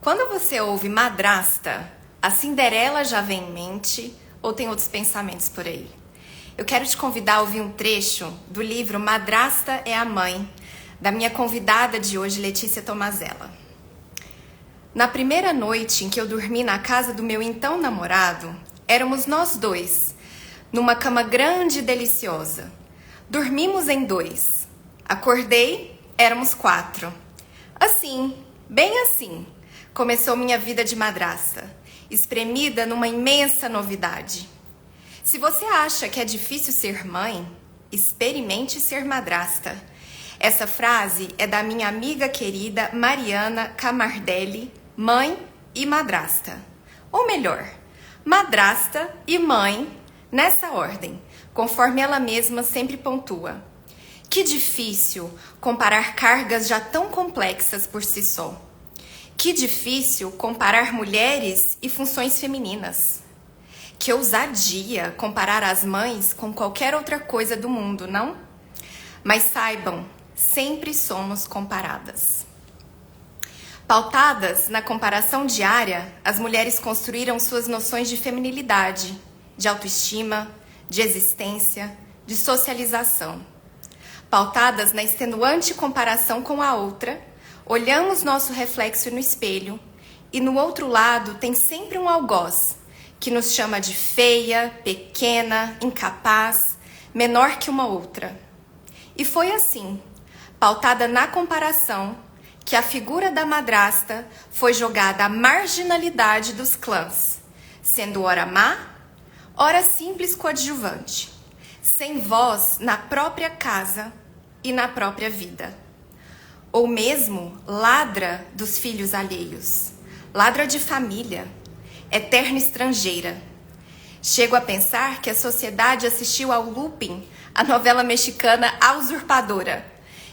Quando você ouve madrasta, a Cinderela já vem em mente ou tem outros pensamentos por aí? Eu quero te convidar a ouvir um trecho do livro Madrasta é a Mãe, da minha convidada de hoje, Letícia Tomazella. Na primeira noite em que eu dormi na casa do meu então namorado, éramos nós dois, numa cama grande e deliciosa. Dormimos em dois. Acordei, éramos quatro. Assim, bem assim, começou minha vida de madrasta, espremida numa imensa novidade. Se você acha que é difícil ser mãe, experimente ser madrasta. Essa frase é da minha amiga querida Mariana Camardelli, mãe e madrasta. Ou melhor, madrasta e mãe nessa ordem, conforme ela mesma sempre pontua. Que difícil comparar cargas já tão complexas por si só. Que difícil comparar mulheres e funções femininas. Que ousadia comparar as mães com qualquer outra coisa do mundo, não? Mas saibam, sempre somos comparadas. Pautadas na comparação diária, as mulheres construíram suas noções de feminilidade, de autoestima, de existência, de socialização. Pautadas na extenuante comparação com a outra, olhamos nosso reflexo no espelho e no outro lado tem sempre um algoz que nos chama de feia, pequena, incapaz, menor que uma outra. E foi assim, pautada na comparação, que a figura da madrasta foi jogada à marginalidade dos clãs, sendo ora má, ora simples coadjuvante, sem voz na própria casa e na própria vida. Ou mesmo ladra dos filhos alheios, ladra de família, eterna estrangeira. Chego a pensar que a sociedade assistiu ao looping, a novela mexicana A Usurpadora,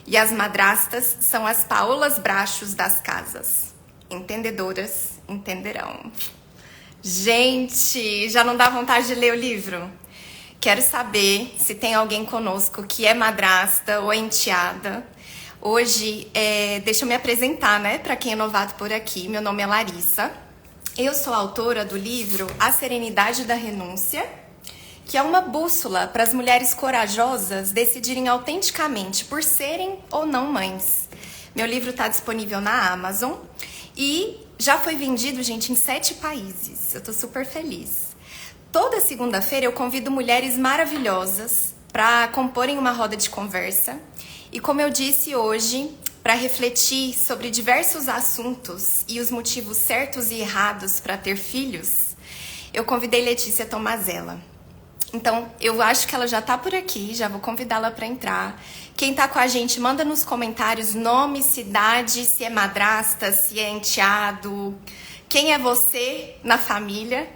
e as madrastas são as Paolas Brachos das casas. Entendedoras entenderão. Gente, já não dá vontade de ler o livro? Quero saber se tem alguém conosco que é madrasta ou enteada. Hoje, deixa eu me apresentar, né? Para quem é novato por aqui, meu nome é Larissa. Eu sou autora do livro A Serenidade da Renúncia, que é uma bússola para as mulheres corajosas decidirem autenticamente por serem ou não mães. Meu livro está disponível na Amazon e já foi vendido, gente, em 7 países. Eu tô super feliz. Toda segunda-feira eu convido mulheres maravilhosas para comporem uma roda de conversa. E como eu disse hoje, para refletir sobre diversos assuntos e os motivos certos e errados para ter filhos, eu convidei Letícia Tomazella. Então, eu acho que ela já tá por aqui, já vou convidá-la para entrar. Quem tá com a gente, manda nos comentários nome, cidade, se é madrasta, se é enteado, quem é você na família.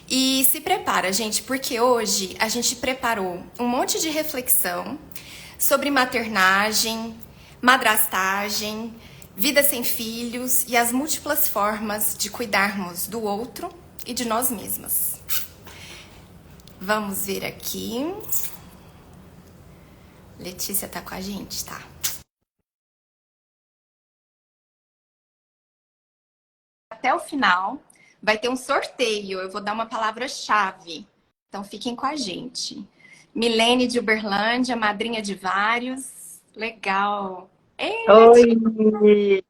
E se prepara, gente, porque hoje a gente preparou um monte de reflexão sobre maternagem, madrastagem, vida sem filhos e as múltiplas formas de cuidarmos do outro e de nós mesmas. Vamos ver aqui. Letícia tá com a gente, tá? Até o final vai ter um sorteio. Eu vou dar uma palavra-chave. Então fiquem com a gente. Milene de Uberlândia, madrinha de vários. Legal. Ei, Letícia, Oi,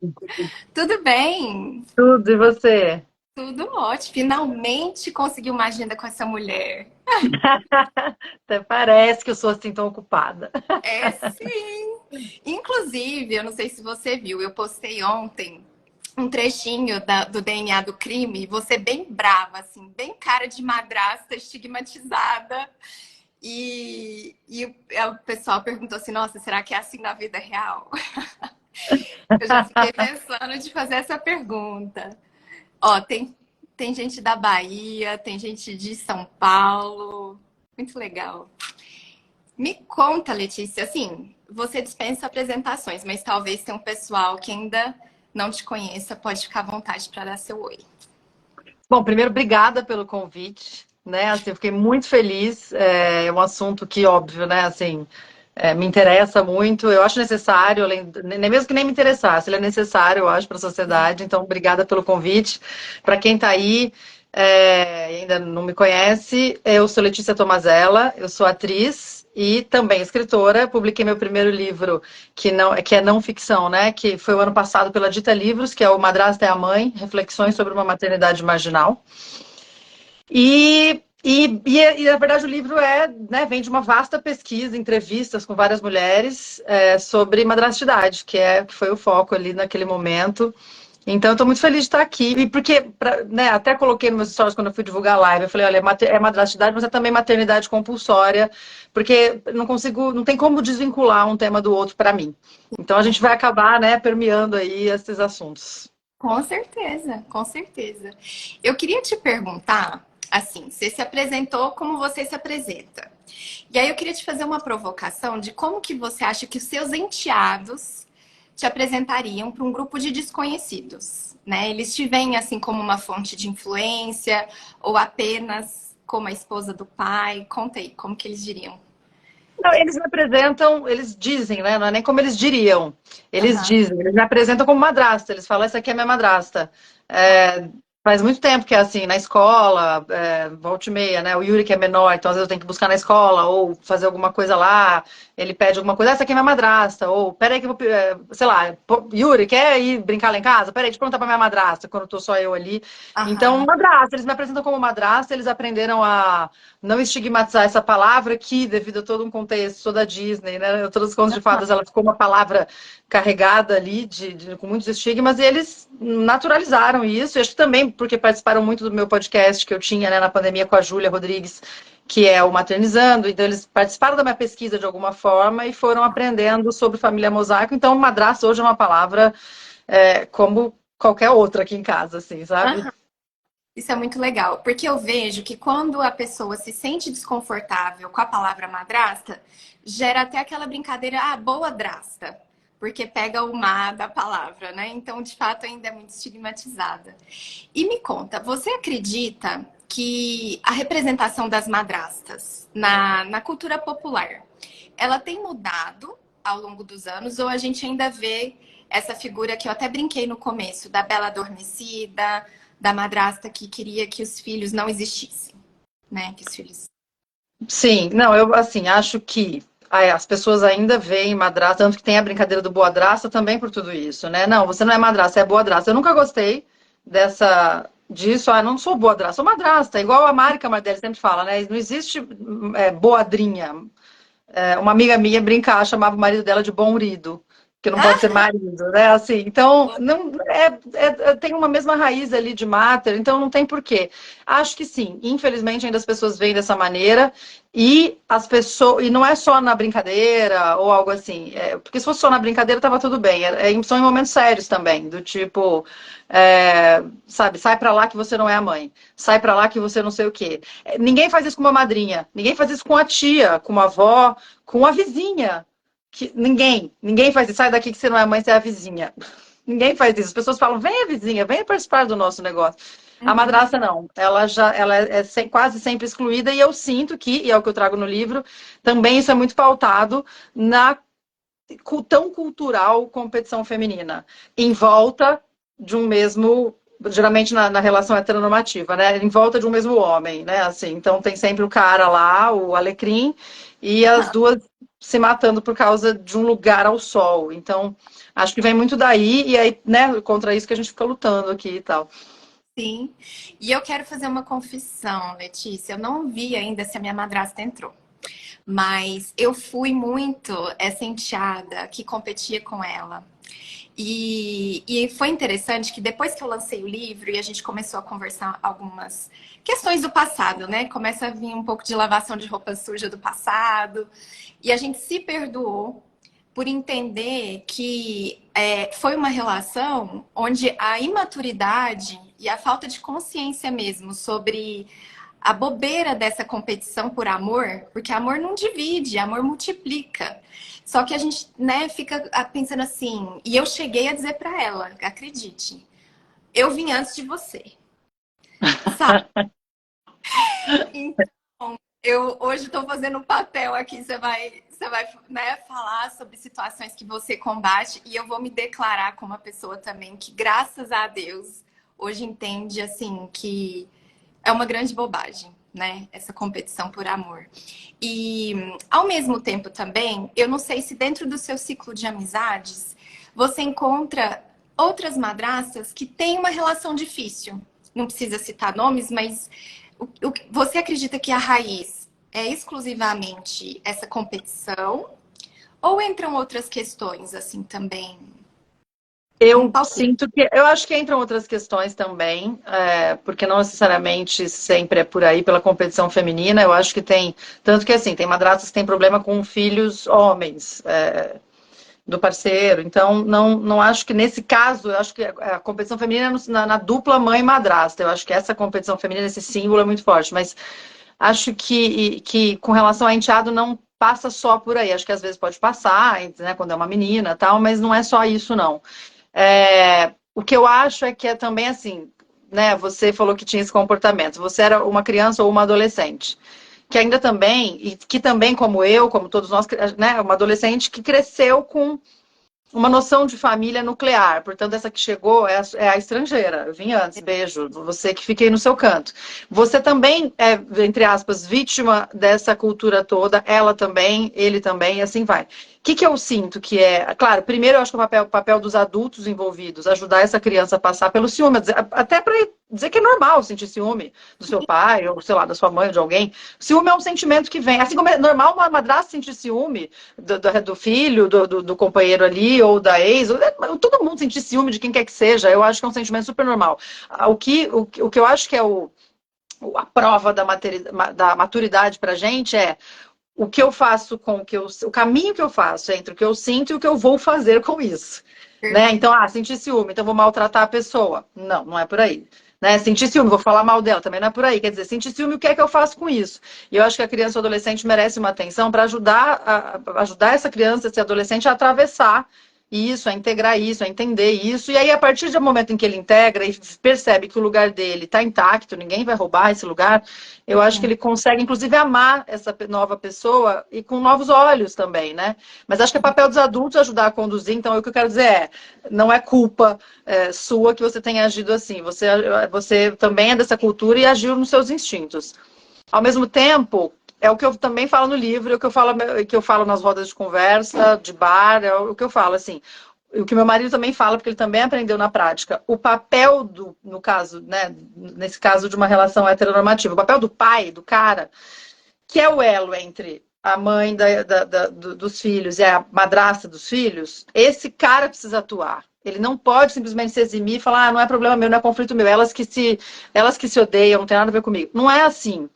tudo bem? tudo, e você? Tudo ótimo. Finalmente consegui uma agenda com essa mulher. Até parece que eu sou assim tão ocupada. É sim. Inclusive, eu não sei se você viu, eu postei ontem um trechinho do DNA do crime, você bem brava, assim, bem cara de madrasta, estigmatizada. O pessoal perguntou assim, nossa, será que é assim na vida real? Eu já fiquei pensando de fazer essa pergunta. Ó, tem gente da Bahia, tem gente de São Paulo. Muito legal. Me conta, Letícia, assim, você dispensa apresentações, mas talvez tenha um pessoal que ainda não te conheça, pode ficar à vontade para dar seu oi. Bom, primeiro, obrigada pelo convite, né? Assim, eu fiquei muito feliz. É um assunto que, óbvio, né? Assim, me interessa muito, eu acho necessário, nem mesmo que nem me interessasse, ele é necessário, eu acho, para a sociedade. Então, obrigada pelo convite. Para quem está aí e ainda não me conhece, eu sou Letícia Tomazella, eu sou atriz e também escritora. Publiquei meu primeiro livro, que é não ficção, né? Que foi o ano passado pela Dita Livros, que é o Madrasta é a Mãe, Reflexões sobre uma Maternidade Marginal. Na verdade, o livro né, vem de uma vasta pesquisa, entrevistas com várias mulheres sobre madrastidade, que foi o foco ali naquele momento. Então, eu estou muito feliz de estar aqui. E porque, né, até coloquei nos meus stories quando eu fui divulgar a live, eu falei, olha, é madrastidade, mas é também maternidade compulsória, porque não tem como desvincular um tema do outro para mim. Então, a gente vai acabar, né, permeando aí esses assuntos. Com certeza, com certeza. Eu queria te perguntar, assim, você se apresentou como você se apresenta. E aí eu queria te fazer uma provocação de como que você acha que os seus enteados te apresentariam para um grupo de desconhecidos, né? Eles te veem assim como uma fonte de influência ou apenas como a esposa do pai? Conta aí, como que eles diriam? Não, eles me apresentam, eles dizem, né? Não é nem como eles diriam. Eles Aham. dizem, eles me apresentam como madrasta. Eles falam, essa aqui é minha madrasta. Faz muito tempo que é assim, na escola, volta e meia, né? O Yuri que é menor, então às vezes eu tenho que buscar na escola ou fazer alguma coisa lá. Ele pede alguma coisa, essa aqui é minha madrasta. Ou, peraí que eu vou, sei lá, Yuri, quer ir brincar lá em casa? Peraí, deixa eu perguntar pra minha madrasta, quando tô só eu ali. Então, Aham. madrasta, eles me apresentam como madrasta, eles aprenderam a não estigmatizar essa palavra que, devido a todo um contexto, toda a Disney, né? Todas as contos de fadas, ela ficou uma palavra carregada ali com muitos estigmas, e eles naturalizaram isso. E acho que também porque participaram muito do meu podcast que eu tinha, né, na pandemia com a Júlia Rodrigues, que é o Maternizando. Então, eles participaram da minha pesquisa de alguma forma e foram aprendendo sobre família mosaico. Então, madrasta hoje é uma palavra como qualquer outra aqui em casa, assim, sabe? Aham. Isso é muito legal, porque eu vejo que quando a pessoa se sente desconfortável com a palavra madrasta, gera até aquela brincadeira, boa drasta, porque pega o má da palavra, né? Então, de fato, ainda é muito estigmatizada. E me conta, você acredita que a representação das madrastas na cultura popular, ela tem mudado ao longo dos anos, ou a gente ainda vê essa figura que eu até brinquei no começo, da bela adormecida, da madrasta que queria que os filhos não existissem, né? Que os filhos. Sim, não, eu assim, acho que as pessoas ainda veem madrasta, tanto que tem a brincadeira do boadrasta também por tudo isso, né? Não, você não é madrasta, é boadrasta. Eu nunca gostei disso, não sou boadrasta, sou madrasta, igual a Mari Camardelli sempre fala, né? Não existe boadrinha. Uma amiga minha brincava, chamava o marido dela de bom marido, que não pode ser marido, né? Assim, então não tem uma mesma raiz ali de mater, então não tem porquê. Acho que sim, infelizmente ainda as pessoas veem dessa maneira e não é só na brincadeira ou algo assim, porque se fosse só na brincadeira tava tudo bem. São em momentos sérios também, do tipo, sabe, sai pra lá que você não é a mãe, sai pra lá que você não sei o quê. Ninguém faz isso com uma madrinha, ninguém faz isso com a tia, com uma avó, com a vizinha. Ninguém faz isso. Sai daqui que você não é mãe, você é a vizinha. Ninguém faz isso. As pessoas falam, vem a vizinha, vem participar do nosso negócio. A Uhum. madrasta não. Ela quase sempre excluída e eu sinto que, e é o que eu trago no livro, também isso é muito pautado na tão cultural competição feminina. Em volta de um mesmo, geralmente na relação heteronormativa, né? Em volta de um mesmo homem, né? Assim, então tem sempre o cara lá, o alecrim, e as duas se matando por causa de um lugar ao sol. Então, acho que vem muito daí, e aí, né, contra isso que a gente fica lutando aqui e tal. Sim. E eu quero fazer uma confissão, Letícia. Eu não vi ainda se a minha madrasta entrou. Mas eu fui muito essa enteada que competia com ela. E foi interessante que depois que eu lancei o livro e a gente começou a conversar algumas questões do passado, né? Começa a vir um pouco de lavação de roupa suja do passado. E a gente se perdoou por entender que foi uma relação onde a imaturidade e a falta de consciência mesmo sobre a bobeira dessa competição por amor, porque amor não divide, amor multiplica. Só que a gente, né, fica pensando assim, e eu cheguei a dizer para ela, acredite, eu vim antes de você, sabe? Então, eu hoje estou fazendo um papel aqui, você vai, né, falar sobre situações que você combate e eu vou me declarar como uma pessoa também que, graças a Deus, hoje entende, assim, que é uma grande bobagem, né, essa competição por amor. E, ao mesmo tempo também, eu não sei se dentro do seu ciclo de amizades, você encontra outras madrastas que têm uma relação difícil. Não precisa citar nomes, mas você acredita que a raiz é exclusivamente essa competição? Ou entram outras questões, assim, também? Um Eu palpite. sinto que, eu acho que entram outras questões também, porque não necessariamente sempre é por aí, pela competição feminina. Eu acho que tem, tanto que assim, tem madrastas que têm problema com filhos homens, do parceiro. Então, não acho que nesse caso, eu acho que a competição feminina é na dupla mãe e madrasta. Eu acho que essa competição feminina, esse símbolo é muito forte. Mas acho que com relação a enteado não passa só por aí. Acho que às vezes pode passar, né, quando é uma menina e tal, mas não é só isso, não. O que eu acho é que é também assim, né? Você falou que tinha esse comportamento. Você era uma criança ou uma adolescente que ainda também, e que também, como eu, como todos nós, né, uma adolescente que cresceu com uma noção de família nuclear. Portanto, essa que chegou é a estrangeira. Eu vim antes, beijo. Você que fiquei no seu canto. Você também é, entre aspas, vítima dessa cultura toda. Ela também, ele também, e assim vai. O que eu sinto que é... Claro, primeiro eu acho que o papel dos adultos envolvidos, ajudar essa criança a passar pelo ciúme, até para dizer que é normal sentir ciúme do seu pai, ou sei lá, da sua mãe, ou de alguém. Ciúme é um sentimento que vem. Assim como é normal uma madrasta sentir ciúme do filho, do companheiro ali, ou da ex, todo mundo sentir ciúme de quem quer que seja. Eu acho que é um sentimento super normal. O que eu acho que é a prova da maturidade pra gente é o que eu faço com o caminho que eu faço entre o que eu sinto e o que eu vou fazer com isso. Né? Então, sentir ciúme, então vou maltratar a pessoa. Não, não é por aí. Né? Sentir ciúme, vou falar mal dela, também não é por aí. Quer dizer, sentir ciúme, o que é que eu faço com isso? E eu acho que a criança ou adolescente merece uma atenção para ajudar essa criança, esse adolescente a atravessar isso, a integrar isso, a entender isso. E aí, a partir do momento em que ele integra e percebe que o lugar dele está intacto, ninguém vai roubar esse lugar, eu acho que ele consegue, inclusive, amar essa nova pessoa e com novos olhos também, né? Mas acho que é papel dos adultos ajudar a conduzir. Então, o que eu quero dizer não é culpa sua que você tenha agido assim. Você também é dessa cultura e agiu nos seus instintos. Ao mesmo tempo, é o que eu também falo no livro, é o que eu falo nas rodas de conversa, de bar, é o que eu falo, assim. O que meu marido também fala, porque ele também aprendeu na prática. O papel no caso, né, nesse caso de uma relação heteronormativa, o papel do pai, do cara, que é o elo entre a mãe dos filhos e a madrasta dos filhos, esse cara precisa atuar. Ele não pode simplesmente se eximir e falar, não é problema meu, não é conflito meu, elas que se odeiam, não tem nada a ver comigo. Não é assim.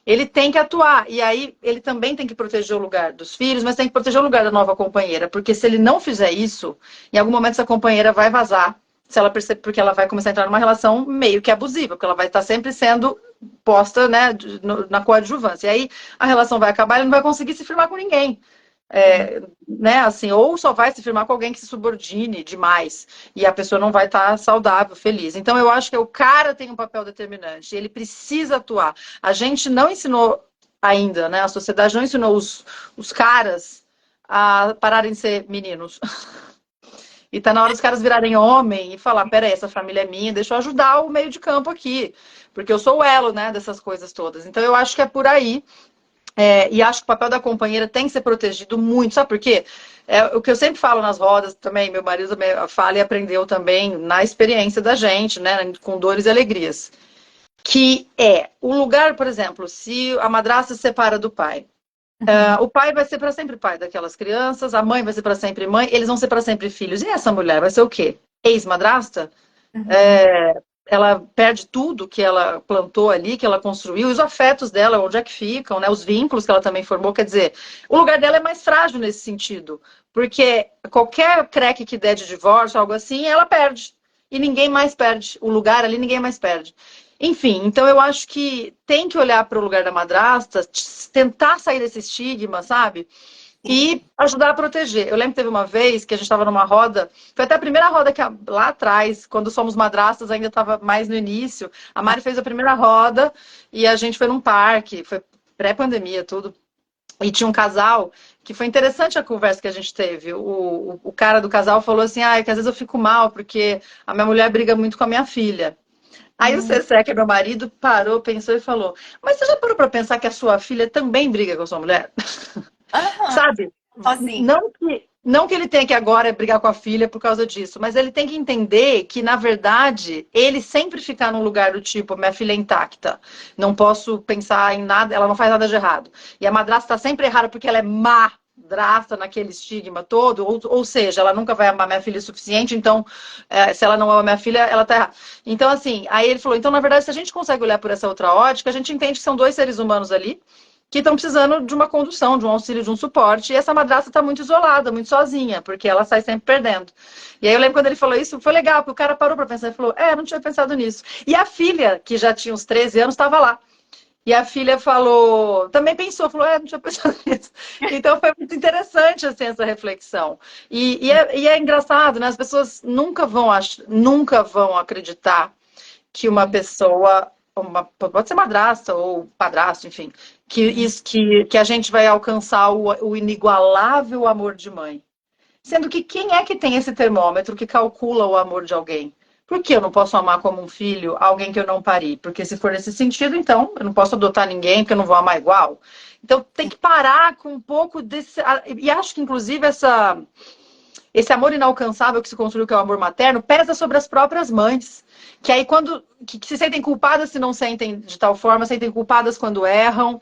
Ele tem que atuar. E aí ele também tem que proteger o lugar dos filhos, mas tem que proteger o lugar da nova companheira. Porque se ele não fizer isso, em algum momento essa companheira vai vazar. Se ela perceber, porque ela vai começar a entrar numa relação meio que abusiva, porque ela vai estar sempre sendo posta, né, na coadjuvância. E aí a relação vai acabar e ele não vai conseguir se firmar com ninguém. Né, assim, ou só vai se firmar com alguém que se subordine demais e a pessoa não vai estar saudável, feliz. Então eu acho que o cara tem um papel determinante, ele precisa atuar. A gente não ensinou ainda, né? A sociedade não ensinou os caras a pararem de ser meninos. E tá na hora dos caras virarem homem e falar, peraí, essa família é minha, deixa eu ajudar o meio de campo aqui, porque eu sou o elo, né, dessas coisas todas. Então eu acho que é por aí. E acho que o papel da companheira tem que ser protegido muito, sabe por quê? O que eu sempre falo nas rodas também, meu marido também fala e aprendeu também na experiência da gente, né, com dores e alegrias. Que é o lugar, por exemplo, se a madrasta se separa do pai, o pai vai ser para sempre pai daquelas crianças, a mãe vai ser para sempre mãe, eles vão ser para sempre filhos. E essa mulher vai ser o quê? Ex-madrasta? Ela perde tudo que ela plantou ali, que ela construiu, os afetos dela, onde é que ficam, né? Os vínculos que ela também formou, quer dizer, o lugar dela é mais frágil nesse sentido, porque qualquer creque que der de divórcio, algo assim, ela perde, e ninguém mais perde, o lugar ali ninguém mais perde. Enfim, então eu acho que tem que olhar para o lugar da madrasta, tentar sair desse estigma, sabe? E ajudar a proteger. Eu lembro que teve uma vez que a gente estava numa roda, foi até a primeira roda que lá atrás, quando somos madrastas, ainda estava mais no início. A Mari fez a primeira roda e a gente foi num parque, foi pré-pandemia, tudo. E tinha um casal que foi interessante a conversa que a gente teve. O cara do casal falou assim, ah, que às vezes eu fico mal porque a minha mulher briga muito com a minha filha. Aí o Hum, Cessé, que é meu marido, parou, pensou e falou, mas você já parou para pensar que a sua filha também briga com a sua mulher? aham, Sabe? sozinho. Não que ele tenha que agora brigar com a filha por causa disso, mas ele tem que entender que, na verdade, ele sempre ficar num lugar do tipo, minha filha é intacta, não posso pensar em nada, ela não faz nada de errado. E a madrasta está sempre errada porque ela é madrasta naquele estigma todo, ou seja, ela nunca vai amar minha filha o suficiente, então, se ela não ama minha filha, ela tá errada. Então, assim, aí ele falou, então, na verdade, se a gente consegue olhar por essa outra ótica, a gente entende que são dois seres humanos ali, que estão precisando de uma condução, de um auxílio, de um suporte, e essa madrasta está muito isolada, muito sozinha, porque ela sai sempre perdendo. E aí eu lembro quando ele falou isso, foi legal, porque o cara parou para pensar e falou, não tinha pensado nisso. E a filha, que já tinha uns 13 anos, estava lá. E a filha falou, também pensou, falou, não tinha pensado nisso. Então foi muito interessante assim, essa reflexão. E é engraçado, né? As pessoas nunca vão acreditar que uma pessoa, pode ser madrasta ou padrasto, enfim, que a gente vai alcançar o inigualável amor de mãe. Sendo que quem é que tem esse termômetro que calcula o amor de alguém? Por que eu não posso amar como um filho alguém que eu não pari? Porque se for nesse sentido, então eu não posso adotar ninguém porque eu não vou amar igual. Então tem que parar com um pouco desse. E acho que, inclusive, esse amor inalcançável que se construiu, que é o amor materno, pesa sobre as próprias mães. Que aí que se sentem culpadas se não sentem de tal forma, sentem culpadas quando erram,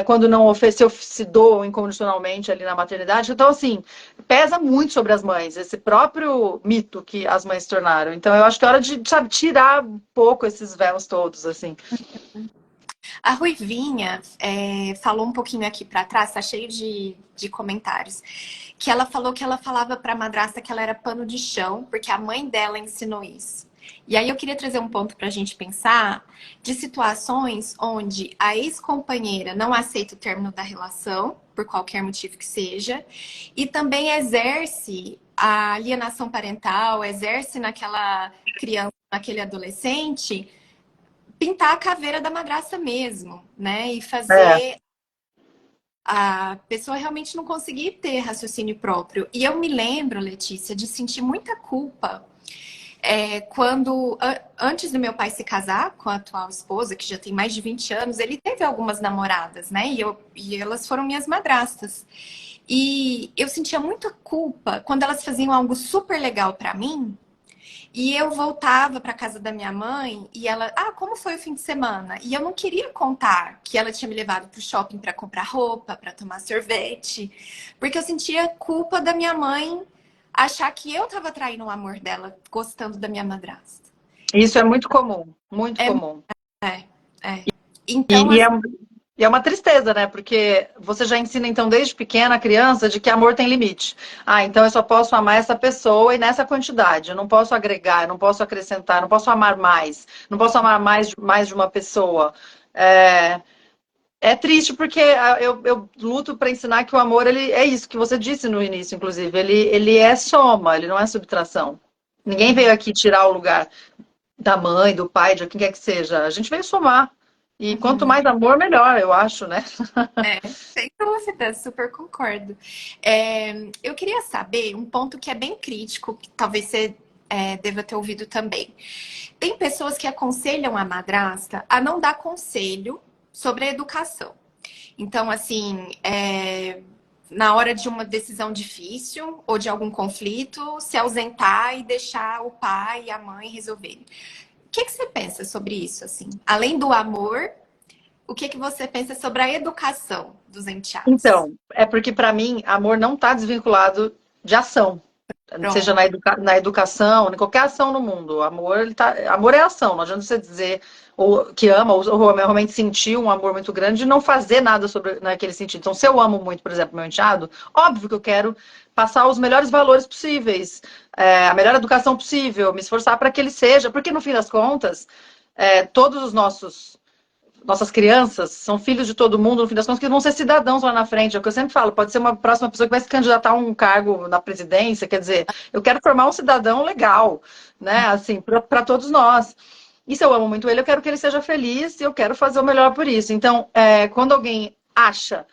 quando não se doam incondicionalmente ali na maternidade. Então, assim, pesa muito sobre as mães, esse próprio mito que as mães se tornaram. Então, eu acho que é hora de, sabe, tirar um pouco esses véus todos, assim. A Ruivinha falou um pouquinho aqui para trás, tá cheio de comentários, que ela falou que ela falava para a madrasta que ela era pano de chão, porque a mãe dela ensinou isso. E aí eu queria trazer um ponto para a gente pensar de situações onde a ex-companheira não aceita o término da relação, por qualquer motivo que seja, e também exerce a alienação parental, exerce naquela criança, naquele adolescente, pintar a caveira da madrasta mesmo, né? E É, fazer a pessoa realmente não conseguir ter raciocínio próprio. E eu me lembro, Letícia, de sentir muita culpa quando, antes do meu pai se casar com a atual esposa, que já tem mais de 20 anos, ele teve algumas namoradas, né? E elas foram minhas madrastas. E eu sentia muita culpa quando elas faziam algo super legal para mim. E eu voltava para casa da minha mãe e ela, como foi o fim de semana? E eu não queria contar que ela tinha me levado para o shopping para comprar roupa, para tomar sorvete, porque eu sentia culpa da minha mãe achar que eu estava traindo o amor dela, gostando da minha madrasta. isso é muito comum, muito É, comum. é, é. Então, E, e é, assim, e é uma tristeza, né? Porque você já ensina, então, desde pequena a criança de que amor tem limite. Ah, então eu só posso amar essa pessoa e nessa quantidade. Eu não posso agregar, eu não posso acrescentar, eu não posso amar mais. Não posso amar mais de uma pessoa. É, é triste porque eu luto para ensinar que o amor, ele é isso que você disse no início, inclusive. Ele é soma, ele não é subtração. Ninguém veio aqui tirar o lugar da mãe, do pai, de quem quer que seja. A gente veio somar. E quanto uhum, mais amor, melhor, eu acho, né? sem dúvida, super concordo. Eu queria saber um ponto que é bem crítico, que talvez você deva ter ouvido também. Tem pessoas que aconselham a madrasta a não dar conselho sobre a educação. Então, assim, na hora de uma decisão difícil ou de algum conflito, se ausentar e deixar o pai e a mãe resolverem. O que você pensa sobre isso, assim? Além do amor, o que você pensa sobre a educação dos enteados? Então, é porque para mim, amor não está desvinculado de ação. Seja Pronto. na educação, em qualquer ação no mundo. Amor é ação. Não adianta você dizer que ama ou realmente sentir um amor muito grande e não fazer nada sobre naquele sentido. Então, se eu amo muito, por exemplo, meu enteado, óbvio que eu quero passar os melhores valores possíveis, a melhor educação possível, me esforçar para que ele seja, porque no fim das contas, todos os nossas crianças são filhos de todo mundo, no fim das contas, que vão ser cidadãos lá na frente. É o que eu sempre falo, pode ser uma próxima pessoa que vai se candidatar a um cargo na presidência, quer dizer, eu quero formar um cidadão legal, né, assim, para todos nós. E se eu amo muito ele, eu quero que ele seja feliz e eu quero fazer o melhor por isso. Então, quando alguém acha,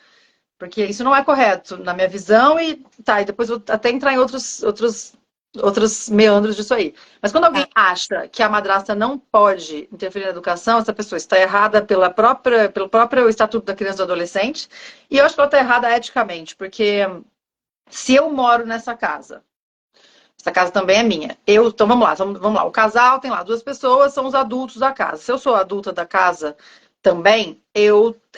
porque isso não é correto na minha visão e depois eu vou até entrar em outros meandros disso aí. Mas quando Tá. alguém acha que a madrasta não pode interferir na educação, essa pessoa está errada pelo próprio Estatuto da Criança e do Adolescente, e eu acho que ela está errada eticamente, porque se eu moro nessa casa, essa casa também é minha. Então vamos lá. O casal tem lá duas pessoas, são os adultos da casa. Se eu sou adulta da casa também,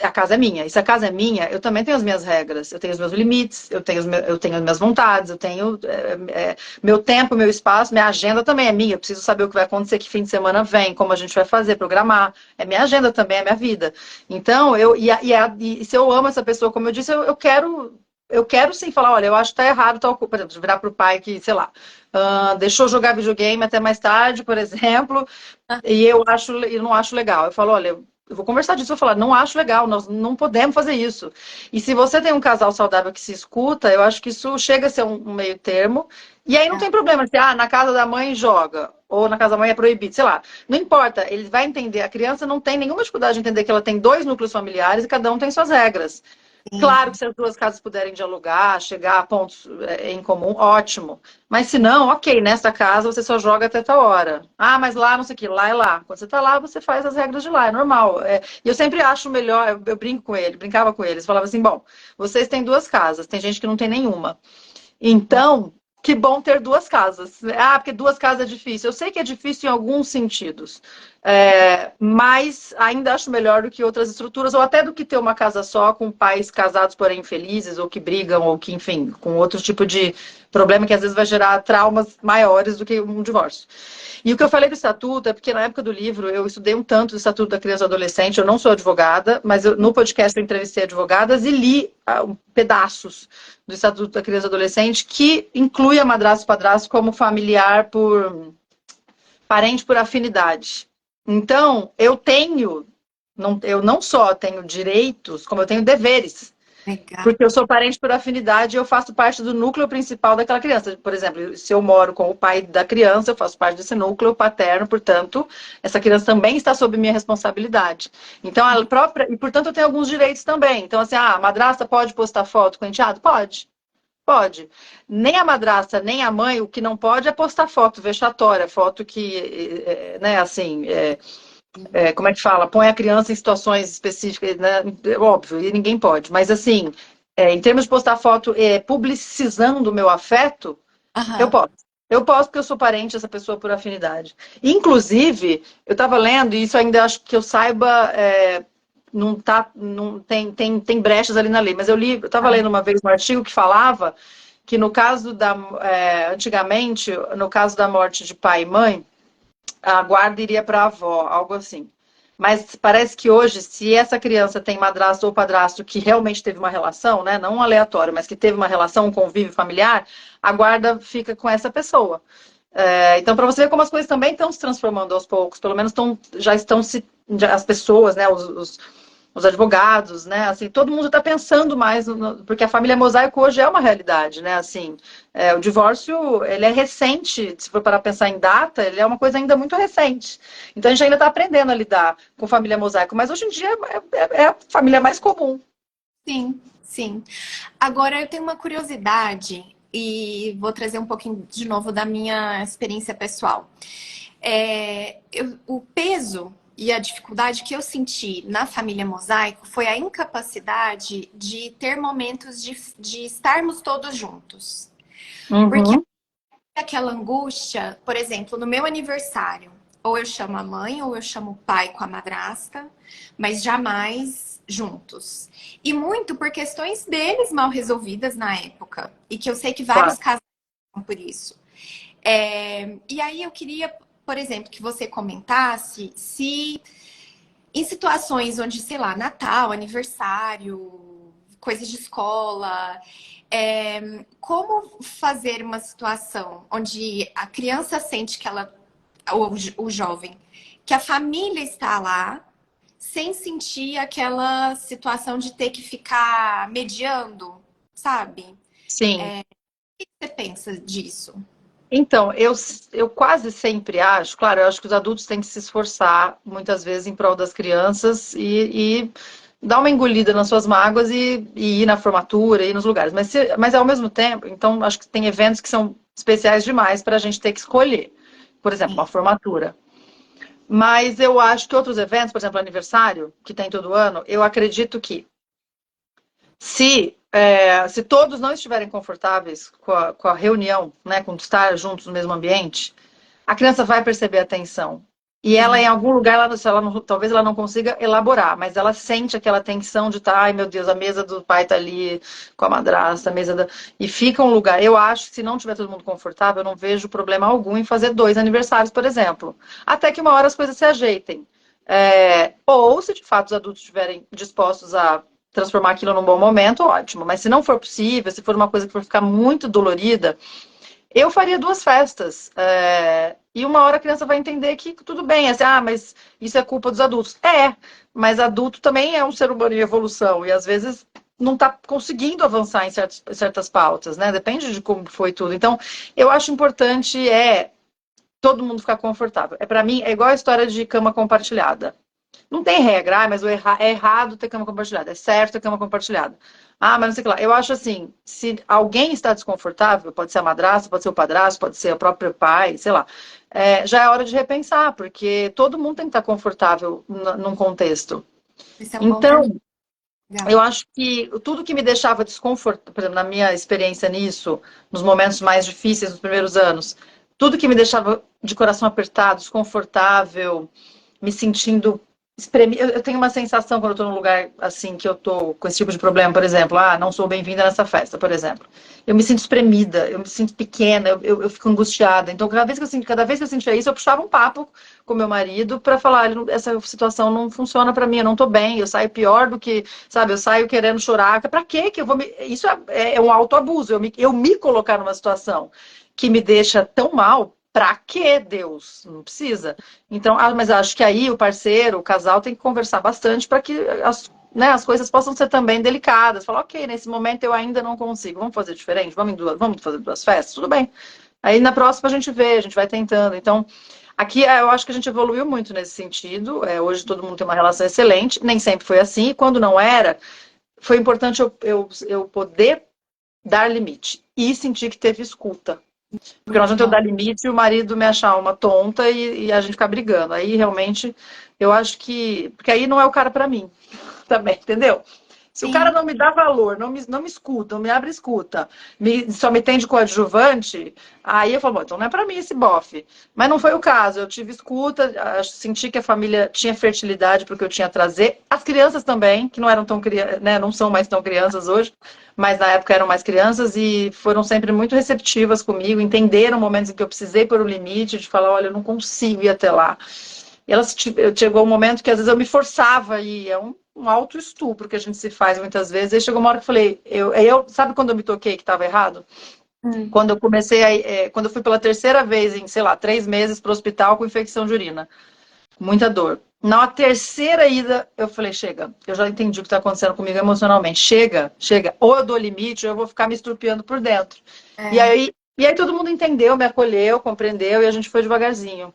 a casa é minha. E se a casa é minha, eu também tenho as minhas regras, eu tenho os meus limites, eu tenho as minhas vontades, eu tenho meu tempo, meu espaço, minha agenda também é minha. Eu preciso saber o que vai acontecer, que fim de semana vem, como a gente vai fazer, programar. É minha agenda também, é minha vida. Então, e se eu amo essa pessoa, como eu disse, eu quero. Eu quero sim falar, olha, eu acho que tá errado, por exemplo, virar pro pai que, sei lá, deixou jogar videogame até mais tarde, por exemplo, e eu não acho legal. Eu falo, olha, eu vou conversar disso, eu vou falar, não acho legal, nós não podemos fazer isso. E se você tem um casal saudável que se escuta, eu acho que isso chega a ser um meio termo, e aí não tem problema, se na casa da mãe joga, ou na casa da mãe é proibido, sei lá. Não importa, ele vai entender, a criança não tem nenhuma dificuldade de entender que ela tem dois núcleos familiares e cada um tem suas regras. Claro que Sim. se as duas casas puderem dialogar, chegar a pontos em comum, ótimo. Mas se não, ok, nessa casa você só joga até tal hora. Ah, mas lá não sei o que, lá é lá. Quando você tá lá, você faz as regras de lá, é normal. E eu sempre acho melhor, eu brinco com ele, brincava com eles, falava assim, bom, vocês têm duas casas, tem gente que não tem nenhuma. Então, que bom ter duas casas. Ah, porque duas casas é difícil. Eu sei que é difícil em alguns sentidos, mas ainda acho melhor do que outras estruturas, ou até do que ter uma casa só com pais casados, porém infelizes, ou que brigam, ou que, enfim, com outro tipo de problema que às vezes vai gerar traumas maiores do que um divórcio. E o que eu falei do estatuto é porque na época do livro eu estudei um tanto do Estatuto da Criança e do Adolescente. Eu não sou advogada, mas no podcast eu entrevistei advogadas e li pedaços do Estatuto da Criança e do Adolescente que inclui a madrasta e o padrasto como familiar por parente por afinidade. Então, eu não só tenho direitos, como eu tenho deveres. Legal. Porque eu sou parente por afinidade e eu faço parte do núcleo principal daquela criança. Por exemplo, se eu moro com o pai da criança, eu faço parte desse núcleo paterno, portanto, essa criança também está sob minha responsabilidade. Então, a própria. E, portanto, eu tenho alguns direitos também. Então, assim, a madrasta pode postar foto com o enteado? Pode. Pode. Nem a madrasta, nem a mãe, o que não pode é postar foto vexatória, foto que, né, assim, como é que fala? Põe a criança em situações específicas, né? Óbvio, e ninguém pode. Mas, assim, em termos de postar foto publicizando o meu afeto, eu Aham. posso. Eu posso porque eu sou parente dessa pessoa por afinidade. Inclusive, eu estava lendo, e isso ainda acho que eu saiba, não tá, não tem brechas ali na lei, mas eu estava lendo uma vez um artigo que falava que no caso antigamente, no caso da morte de pai e mãe, a guarda iria para a avó, algo assim. Mas parece que hoje, se essa criança tem madrasto ou padrasto que realmente teve uma relação, né, não um aleatório, mas que teve uma relação, um convívio familiar, a guarda fica com essa pessoa. Então, para você ver como as coisas também estão se transformando aos poucos, pelo menos já estão as pessoas, né, os advogados, né? Assim, todo mundo está pensando mais, porque a família mosaico hoje é uma realidade, né? Assim, o divórcio, ele é recente, se for para pensar em data, ele é uma coisa ainda muito recente. Então a gente ainda está aprendendo a lidar com família mosaico, mas hoje em dia é a família mais comum. Sim, sim. Agora eu tenho uma curiosidade e vou trazer um pouquinho de novo da minha experiência pessoal. O peso e a dificuldade que eu senti na família Mosaico foi a incapacidade de ter momentos de estarmos todos juntos. Porque Uhum. aquela angústia, por exemplo, no meu aniversário, ou eu chamo a mãe ou eu chamo o pai com a madrasta, mas jamais juntos. E muito por questões deles mal resolvidas na época. E que eu sei que vários Claro. casos passam por isso. E aí eu queria, por exemplo, que você comentasse se em situações onde, sei lá, Natal, aniversário, coisas de escola, como fazer uma situação onde a criança sente que ela, o jovem, que a família está lá, sem sentir aquela situação de ter que ficar mediando, sabe? O Sim. que você pensa disso? Então, eu quase sempre acho, claro, eu acho que os adultos têm que se esforçar muitas vezes em prol das crianças dar uma engolida nas suas mágoas e ir na formatura, ir nos lugares. Mas ao mesmo tempo, então acho que tem eventos que são especiais demais para a gente ter que escolher. Por exemplo, uma formatura. Mas eu acho que outros eventos, por exemplo, aniversário, que tem todo ano, eu acredito que se todos não estiverem confortáveis com a reunião, né, com estar juntos no mesmo ambiente, a criança vai perceber a tensão. E ela, em algum lugar, talvez ela não consiga elaborar, mas ela sente aquela tensão de estar, ai meu Deus, a mesa do pai tá ali com a madrasta, a mesa da... E fica um lugar. Eu acho que se não tiver todo mundo confortável, eu não vejo problema algum em fazer 2 aniversários, por exemplo. Até que uma hora as coisas se ajeitem. Ou se de fato os adultos estiverem dispostos a transformar aquilo num bom momento, ótimo. Mas se não for possível, se for uma coisa que for ficar muito dolorida, eu faria 2 festas. E uma hora a criança vai entender que tudo bem. Assim, mas isso é culpa dos adultos. Mas adulto também é um ser humano em evolução. E às vezes não está conseguindo avançar em certas pautas, né? Depende de como foi tudo. Então, eu acho importante todo mundo ficar confortável. Para mim, é igual a história de cama compartilhada. Não tem regra, mas é errado ter cama compartilhada, é certo ter cama compartilhada. Mas não sei o que lá. Eu acho assim, se alguém está desconfortável, pode ser a madrasta, pode ser o padrasto, pode ser o próprio pai, sei lá, já é hora de repensar, porque todo mundo tem que estar confortável num contexto. Isso é um bom Então, caminho. eu acho que tudo que me deixava desconfortável, por exemplo, na minha experiência nisso, nos momentos mais difíceis, nos primeiros anos, tudo que me deixava de coração apertado, desconfortável, me sentindo espremida. Eu tenho uma sensação quando eu estou num lugar assim, que eu estou com esse tipo de problema, por exemplo, não sou bem-vinda nessa festa, por exemplo. Eu me sinto espremida, eu me sinto pequena, eu fico angustiada. Então, cada vez que eu sentia isso, eu puxava um papo com meu marido para falar, essa situação não funciona para mim, eu não estou bem, eu saio pior do que, sabe, eu saio querendo chorar. Para quê que eu vou me... Isso é um autoabuso, eu me colocar numa situação que me deixa tão mal. Pra que Deus? Não precisa. Então, mas acho que aí o parceiro, o casal, tem que conversar bastante para que as coisas possam ser também delicadas. Falar, ok, nesse momento eu ainda não consigo. Vamos fazer diferente? Vamos fazer 2 festas? Tudo bem. Aí na próxima a gente vê, a gente vai tentando. Então, aqui eu acho que a gente evoluiu muito nesse sentido. Hoje todo mundo tem uma relação excelente. Nem sempre foi assim. E quando não era, foi importante eu poder dar limite e sentir que teve escuta. Porque não adianta eu dar limite e o marido me achar uma tonta e a gente ficar brigando. Aí realmente eu acho que. Porque aí não é o cara pra mim também, entendeu? Se o cara Sim. não me dá valor, não me escuta, não me abre escuta, só me tem de coadjuvante, aí eu falo, bom, então não é pra mim esse bofe. Mas não foi o caso, eu tive escuta, senti que a família tinha fertilidade porque eu tinha a trazer. As crianças também, que não eram tão crianças, né, não são mais tão crianças hoje, mas na época eram mais crianças e foram sempre muito receptivas comigo, entenderam momentos em que eu precisei pôr o limite, de falar, olha, eu não consigo ir até lá. E chegou um momento que às vezes eu me forçava e um autoestupro que a gente se faz muitas vezes. Aí chegou uma hora que eu falei, sabe quando eu me toquei que estava errado? Quando eu comecei, quando eu fui pela terceira vez em, sei lá, 3 meses para o hospital com infecção de urina. Muita dor. Na terceira ida, eu falei, chega, eu já entendi o que está acontecendo comigo emocionalmente. Chega. Ou eu dou limite, ou eu vou ficar me estrupiando por dentro. E aí todo mundo entendeu, me acolheu, compreendeu, e a gente foi devagarzinho.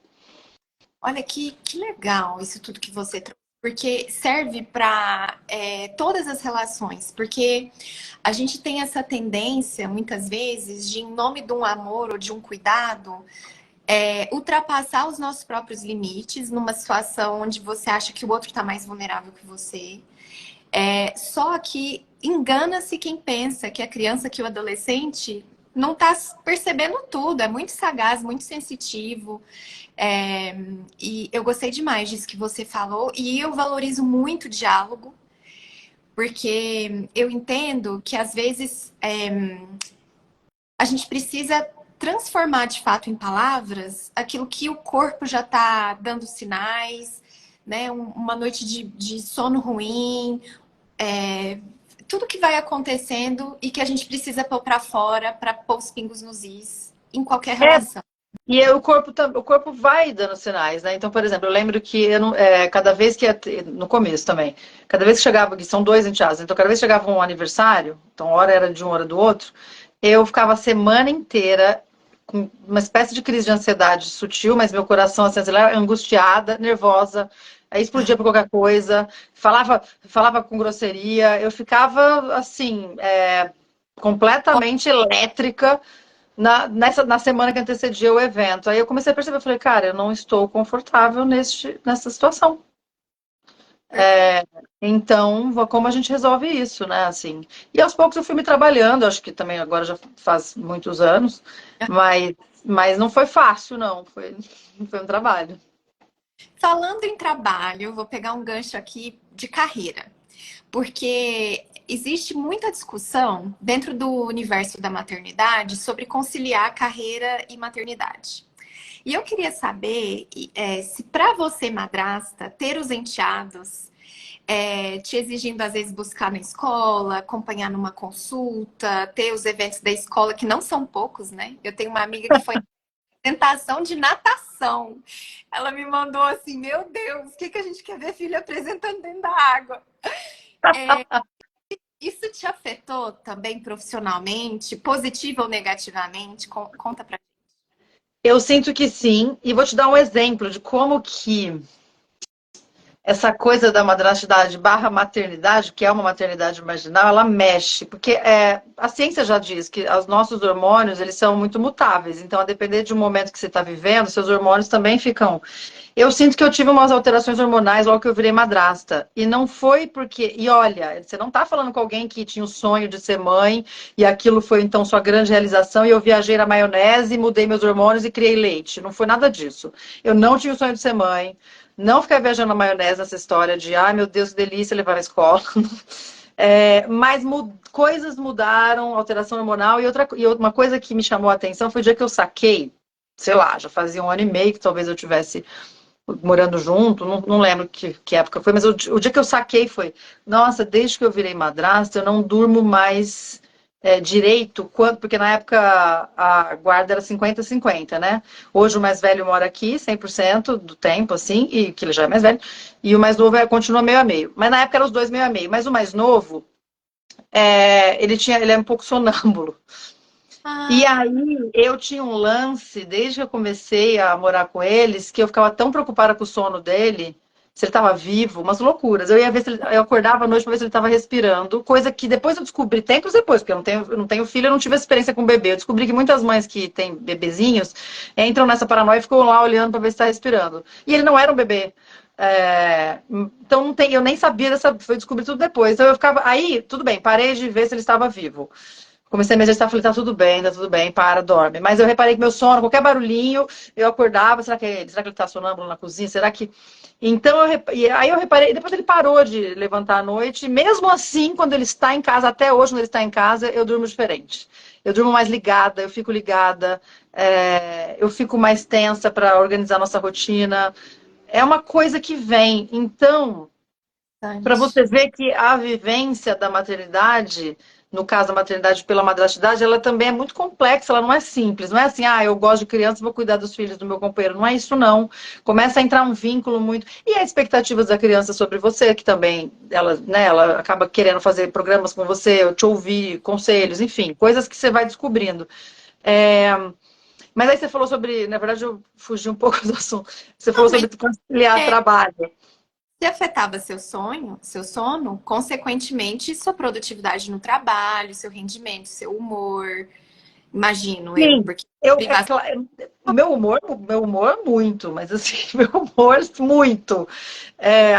Olha que legal isso tudo que você trouxe, porque serve para todas as relações, porque a gente tem essa tendência, muitas vezes, de, em nome de um amor ou de um cuidado, ultrapassar os nossos próprios limites numa situação onde você acha que o outro está mais vulnerável que você. Só que engana-se quem pensa que a criança, que o adolescente não está percebendo tudo, é muito sagaz, muito sensitivo. E eu gostei demais disso que você falou, e eu valorizo muito o diálogo, porque eu entendo que às vezes a gente precisa transformar de fato em palavras aquilo que o corpo já está dando sinais, né? Uma noite de sono ruim, tudo que vai acontecendo e que a gente precisa pôr para fora para pôr os pingos nos is em qualquer relação. E o corpo vai dando sinais, né? Então, por exemplo, eu lembro que cada vez que no começo também, cada vez que chegava, que são 2 enteados, então cada vez que chegava um aniversário, então hora era de um, hora do outro, eu ficava a semana inteira com uma espécie de crise de ansiedade sutil, mas meu coração assim, angustiada, nervosa, Aí explodia por qualquer coisa, falava com grosseria, eu ficava assim, completamente elétrica na semana que antecedia o evento. Aí eu comecei a perceber, eu falei, cara, eu não estou confortável nessa situação. Perfeito. Então, como a gente resolve isso, né? Assim. E aos poucos eu fui me trabalhando, acho que também agora já faz muitos anos, mas, mas não foi fácil, não. Foi um trabalho. Falando em trabalho, vou pegar um gancho aqui de carreira, porque existe muita discussão dentro do universo da maternidade sobre conciliar carreira e maternidade. E eu queria saber se para você, madrasta, ter os enteados te exigindo às vezes buscar na escola, acompanhar numa consulta, ter os eventos da escola, que não são poucos, né? Eu tenho uma amiga que foi apresentação de natação. Ela me mandou assim, meu Deus, o que a gente quer ver filho apresentando dentro da água? Isso te afetou também profissionalmente, positiva ou negativamente? Conta pra gente. Eu sinto que sim, e vou te dar um exemplo de como que essa coisa da madrastidade barra maternidade, que é uma maternidade marginal, ela mexe, porque a ciência já diz que os nossos hormônios, eles são muito mutáveis, então a depender de um momento que você está vivendo, seus hormônios também ficam. Eu sinto que eu tive umas alterações hormonais logo que eu virei madrasta, e não foi porque, e olha, você não está falando com alguém que tinha o sonho de ser mãe, e aquilo foi então sua grande realização, e eu viajei na maionese, mudei meus hormônios e criei leite, não foi nada disso. Eu não tinha o sonho de ser mãe, não ficar viajando na maionese nessa história de, ai meu Deus, que delícia levar na escola. Mas coisas mudaram, alteração hormonal, e uma coisa que me chamou a atenção foi o dia que eu saquei, sei lá, já fazia um ano e meio que talvez eu tivesse morando junto, não lembro que época foi, mas o dia que eu saquei foi, nossa, desde que eu virei madrasta, eu não durmo mais direito, porque na época a guarda era 50-50, né? Hoje o mais velho mora aqui 100% do tempo, assim, e que ele já é mais velho, e o mais novo continua meio a meio. Mas na época eram os dois meio a meio. Mas o mais novo, ele é um pouco sonâmbulo. E Ah, aí eu tinha um lance, desde que eu comecei a morar com eles, que eu ficava tão preocupada com o sono dele, se ele estava vivo, umas loucuras. Eu ia ver se eu acordava à noite para ver se ele estava respirando, coisa que depois eu descobri, tempos depois, porque eu não tenho filho, eu não tive experiência com bebê. Eu descobri que muitas mães que têm bebezinhos entram nessa paranoia e ficam lá olhando para ver se está respirando. E ele não era um bebê. Então não tem, eu nem sabia foi descobrir tudo depois. Então eu ficava, aí, tudo bem, parei de ver se ele estava vivo. Comecei a me exercitar, falei, tá tudo bem, para, dorme. Mas eu reparei que meu sono, qualquer barulhinho, eu acordava, será que ele tá sonâmbulo na cozinha? Será que... Então, e aí eu reparei, depois ele parou de levantar à noite, e mesmo assim, quando ele está em casa, até hoje, quando ele está em casa, eu durmo diferente. Eu durmo mais ligada, eu fico mais tensa para organizar nossa rotina. É uma coisa que vem. Então, para bastante. você ver que a vivência da maternidade, no caso da maternidade pela madrastidade, ela também é muito complexa, ela não é simples. Não é assim, eu gosto de criança, vou cuidar dos filhos do meu companheiro. Não é isso, não. Começa a entrar um vínculo muito. E as expectativas da criança sobre você, que também ela acaba querendo fazer programas com você, te ouvir, conselhos, enfim, coisas que você vai descobrindo. É, Mas aí você falou sobre, na verdade, eu fugi um pouco do assunto. Você Não, falou mas sobre conciliar é, trabalho. se afetava seu sono, consequentemente, sua produtividade no trabalho, seu rendimento, seu humor. Imagino eu, Sim, porque privacidade. o meu humor muito, mas assim, meu humor muito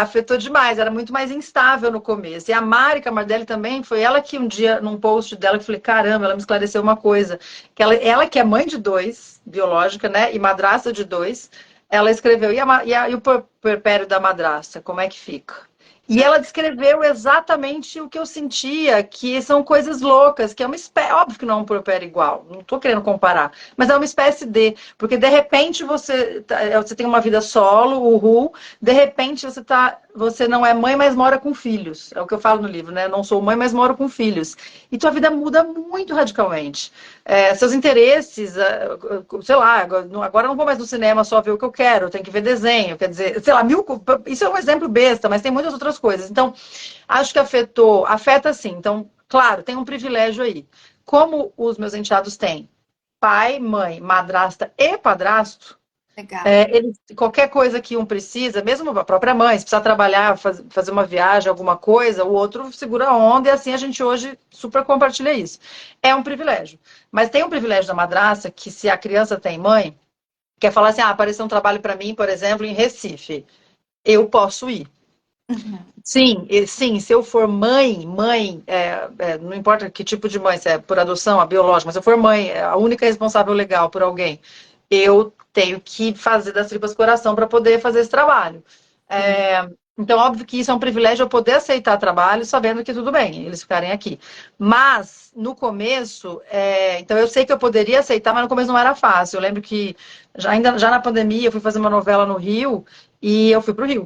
afetou demais, era muito mais instável no começo. E a Mari Camardelli também, foi ela que um dia, num post dela, que eu falei, caramba, ela me esclareceu uma coisa, que ela que é mãe de dois, biológica, né, e madrasta de dois, ela escreveu, e o puerpério da madrasta, como é que fica? E ela descreveu exatamente o que eu sentia, que são coisas loucas, que é uma espécie, óbvio que não é um puerpério igual, não estou querendo comparar, mas é uma espécie porque de repente você tem uma vida solo, uhul, de repente você não é mãe, mas mora com filhos, é o que eu falo no livro, né? Não sou mãe, mas moro com filhos. E tua vida muda muito radicalmente. Seus interesses, sei lá, agora eu não vou mais no cinema só ver o que eu quero, eu tenho que ver desenho, quer dizer, sei lá, isso é um exemplo besta, mas tem muitas outras coisas. Então, acho que afeta sim. Então, claro, tem um privilégio aí. Como os meus enteados têm pai, mãe, madrasta e padrasto, Legal. Qualquer coisa que um precisa, mesmo a própria mãe, se precisar trabalhar, fazer uma viagem, alguma coisa, o outro segura a onda e assim a gente hoje super compartilha isso. É um privilégio. Mas tem um privilégio da madraça que se a criança tem mãe, quer falar assim, apareceu um trabalho para mim, por exemplo, em Recife, eu posso ir. Uhum. Sim, sim, se eu for mãe, não importa que tipo de mãe, se é por adoção, a biológica, mas se eu for mãe, a única responsável legal por alguém, eu tenho que fazer das tripas coração para poder fazer esse trabalho. Sim. É, então, óbvio que isso é um privilégio eu poder aceitar trabalho sabendo que tudo bem, eles ficarem aqui. Mas, no começo, então eu sei que eu poderia aceitar, mas no começo não era fácil. Eu lembro que, já na pandemia, eu fui fazer uma novela no Rio e eu fui para o Rio.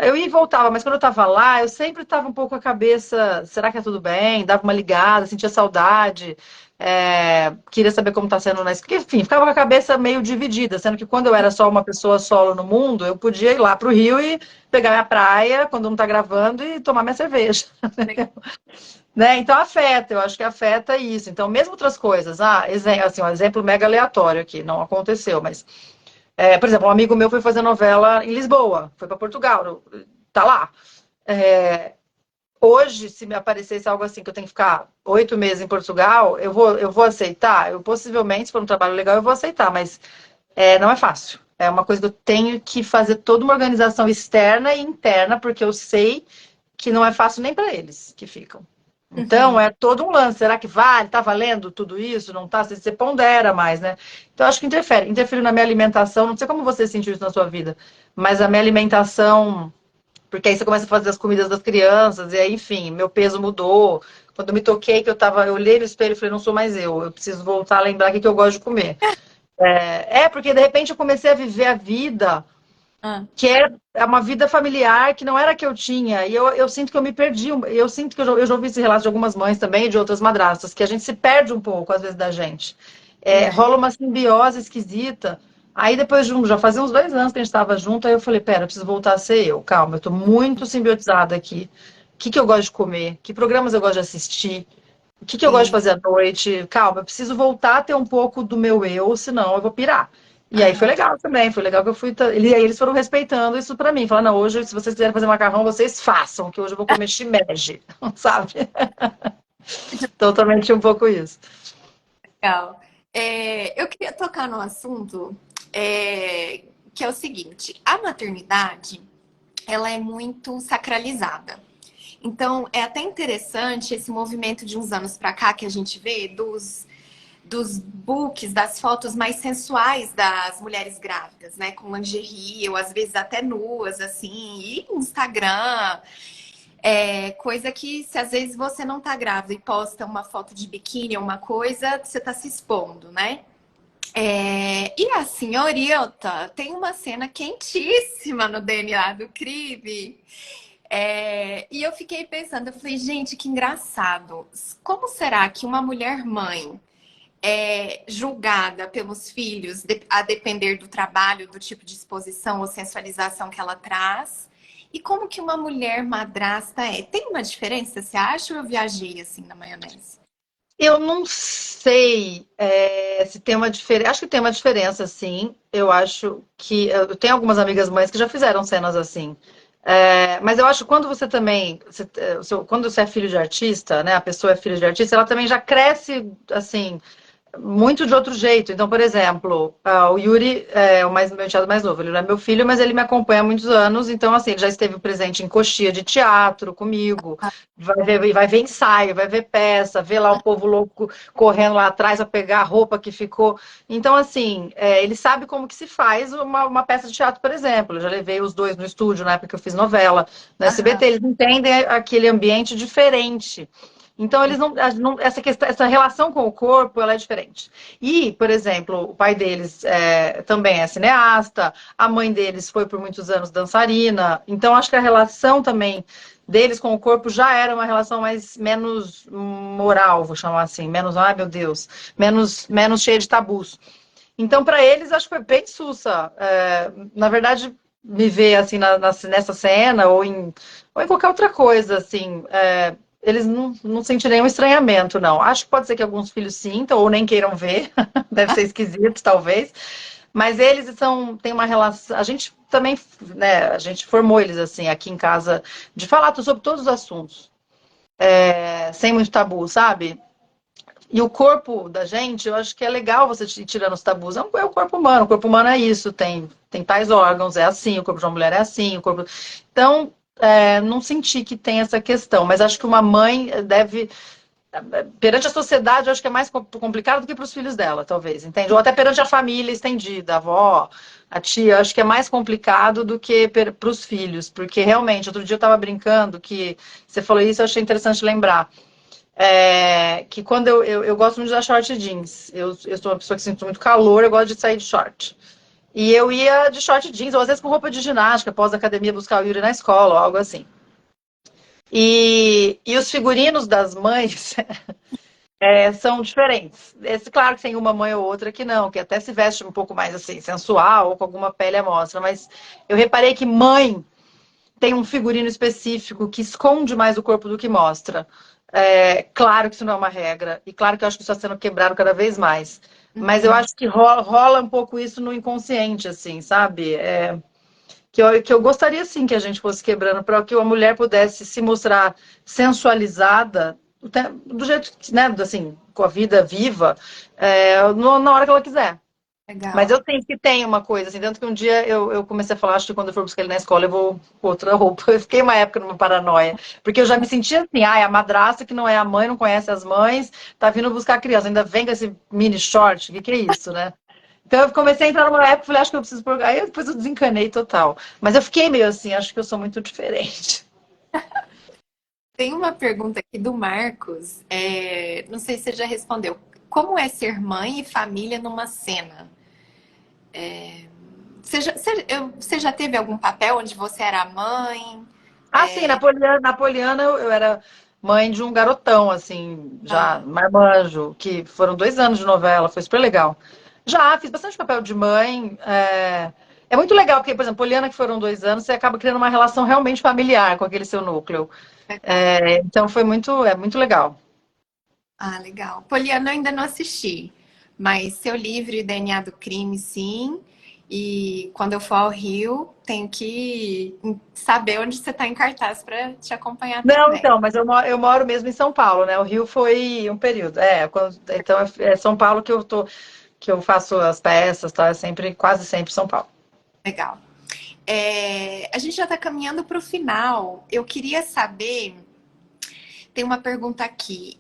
Eu ia e voltava, mas quando eu estava lá, eu sempre estava um pouco com a cabeça, será que é tudo bem? Dava uma ligada, sentia saudade, queria saber como está sendo na escola. Enfim, ficava com a cabeça meio dividida, sendo que quando eu era só uma pessoa solo no mundo, eu podia ir lá para o Rio e pegar minha praia, quando não está gravando, e tomar minha cerveja. Né? Então afeta, eu acho que afeta isso. Então, mesmo outras coisas, assim, um exemplo mega aleatório aqui, não aconteceu, mas por exemplo, um amigo meu foi fazer novela em Lisboa, foi para Portugal, tá lá. É, hoje, se me aparecesse algo assim, que eu tenho que ficar 8 meses em Portugal, eu vou aceitar. Eu possivelmente, se for um trabalho legal, eu vou aceitar, mas não é fácil. É uma coisa que eu tenho que fazer toda uma organização externa e interna, porque eu sei que não é fácil nem para eles que ficam. Então, Uhum. é todo um lance. Será que vale? Tá valendo tudo isso? Não tá? Você pondera mais, né? Então, acho que interfere. Interfere na minha alimentação. Não sei como você sentiu isso na sua vida, mas a minha alimentação. Porque aí você começa a fazer as comidas das crianças, e aí, enfim, meu peso mudou. Quando eu me toquei, eu olhei no espelho e falei, não sou mais eu preciso voltar a lembrar o que eu gosto de comer. Porque de repente eu comecei a viver a vida Ah, que é uma vida familiar que não era a que eu tinha. E eu sinto que eu me perdi. Eu sinto que eu já ouvi esse relato de algumas mães também e de outras madrastas, que a gente se perde um pouco, às vezes, da gente. né? Rola uma simbiose esquisita. Aí depois de já fazia uns 2 anos que a gente estava junto, aí eu falei, pera, eu preciso voltar a ser eu. Calma, eu tô muito simbiotizada aqui. O que eu gosto de comer? Que programas eu gosto de assistir? O que eu gosto de Sim. fazer à noite? Calma, eu preciso voltar a ter um pouco do meu eu, senão eu vou pirar. E aí foi Aham. legal também, foi legal que eu fui. Aí eles foram respeitando isso pra mim. Falaram, não, hoje, se vocês quiserem fazer macarrão, vocês façam, que hoje eu vou comer shimeji, sabe? Então também tinha um pouco isso. Legal. Eu queria tocar no assunto que é o seguinte: a maternidade ela é muito sacralizada. Então, é até interessante esse movimento de uns anos para cá que a gente vê dos books, das fotos mais sensuais das mulheres grávidas, né? Com lingerie, ou às vezes até nuas, assim, e Instagram. Coisa que, se às vezes você não tá grávida e posta uma foto de biquíni ou uma coisa, você tá se expondo, né? E a senhorita tem uma cena quentíssima no DNA do crime. E eu fiquei pensando, eu falei, gente, que engraçado. Como será que uma mulher mãe é julgada pelos filhos, a depender do trabalho, do tipo de exposição ou sensualização que ela traz? E como que uma mulher madrasta é? Tem uma diferença, você acha, ou eu viajei assim na maionese? Eu não sei se tem uma diferença. Acho que tem uma diferença, sim. Eu acho que. Eu tenho algumas amigas mães que já fizeram cenas assim. Mas eu acho que quando você também. Quando você é filho de artista, né? A pessoa é filha de artista, ela também já cresce assim. Muito de outro jeito. Então, por exemplo, o Yuri é meu enteado mais novo. Ele não é meu filho, mas ele me acompanha há muitos anos. Então, assim, ele já esteve presente em coxia de teatro comigo. Vai ver ensaio, vai ver peça, ver lá o povo louco correndo lá atrás para pegar a roupa que ficou. Então, assim, ele sabe como que se faz uma peça de teatro, por exemplo. Eu já levei os dois no estúdio na época que eu fiz novela no Aham, SBT. Eles entendem aquele ambiente diferente. Então, eles essa questão, essa relação com o corpo, ela é diferente. E, por exemplo, o pai deles também é cineasta, a mãe deles foi por muitos anos dançarina. Então, acho que a relação também deles com o corpo já era uma relação menos moral, vou chamar assim, menos, ai meu Deus, menos cheia de tabus. Então, para eles, acho que foi bem sussa. Na verdade, me ver assim nessa cena ou em qualquer outra coisa, assim, eles não sentem nenhum estranhamento, não. Acho que pode ser que alguns filhos sintam ou nem queiram ver, deve ser esquisito, talvez. Mas eles têm uma relação. A gente também, né? A gente formou eles assim aqui em casa de falar sobre todos os assuntos, sem muito tabu, sabe? E o corpo da gente, eu acho que é legal você ir tirando os tabus. É o corpo humano. O corpo humano é isso, tem tais órgãos, é assim, o corpo de uma mulher é assim, o corpo. Então, não senti que tem essa questão, mas acho que uma mãe deve. Perante a sociedade, eu acho que é mais complicado do que para os filhos dela, talvez, entende? Ou até perante a família estendida, a avó, a tia, acho que é mais complicado do que para os filhos, porque realmente, outro dia eu estava brincando que você falou isso, eu achei interessante lembrar. Que quando eu gosto muito de usar short jeans, eu sou uma pessoa que sinto muito calor, eu gosto de sair de short. E eu ia de short jeans, ou às vezes com roupa de ginástica, pós-academia, buscar o Yuri na escola, ou algo assim. E os figurinos das mães são diferentes. Claro que tem uma mãe ou outra que não, que até se veste um pouco mais assim, sensual, ou com alguma pele à mostra, mas eu reparei que mãe tem um figurino específico que esconde mais o corpo do que mostra. Claro que isso não é uma regra, e claro que eu acho que isso está sendo quebrado cada vez mais. Mas eu Uhum. acho que rola um pouco isso no inconsciente, assim, sabe? Que eu gostaria, sim, que a gente fosse quebrando para que a mulher pudesse se mostrar sensualizada do jeito, né, assim, com a vida viva, na hora que ela quiser. Mas Legal. eu sinto que tem uma coisa, assim, tanto que um dia eu comecei a falar, acho que quando eu for buscar ele na escola, eu vou com outra roupa. Eu fiquei uma época numa paranoia, porque eu já me sentia assim, a madrasta que não é a mãe, não conhece as mães, tá vindo buscar a criança, ainda vem com esse mini short, o que é isso, né? Então eu comecei a entrar numa época, falei, acho que eu preciso pôr. Aí depois eu desencanei total. Mas eu fiquei meio assim, acho que eu sou muito diferente. Tem uma pergunta aqui do Marcos, não sei se você já respondeu. Como é ser mãe e família numa cena? Você já teve algum papel onde você era a mãe? Ah, sim, Napoleana eu era mãe de um garotão, assim, já Ah, marmanjo, que foram 2 anos de novela, foi super legal. Já fiz bastante papel de mãe. É muito legal, porque, por exemplo, Poliana, que foram 2 anos, você acaba criando uma relação realmente familiar com aquele seu núcleo. legal. Então é muito legal. Ah, legal. Poliana eu ainda não assisti, mas Seu Livro e DNA do Crime, sim. E quando eu for ao Rio, tenho que saber onde você está em cartaz para te acompanhar Não, também. então, mas eu moro mesmo em São Paulo, né? O Rio foi um período. Então é São Paulo que eu faço as peças, tá? É sempre, quase sempre São Paulo. Legal. A gente já está caminhando para o final. Eu queria saber, tem uma pergunta aqui.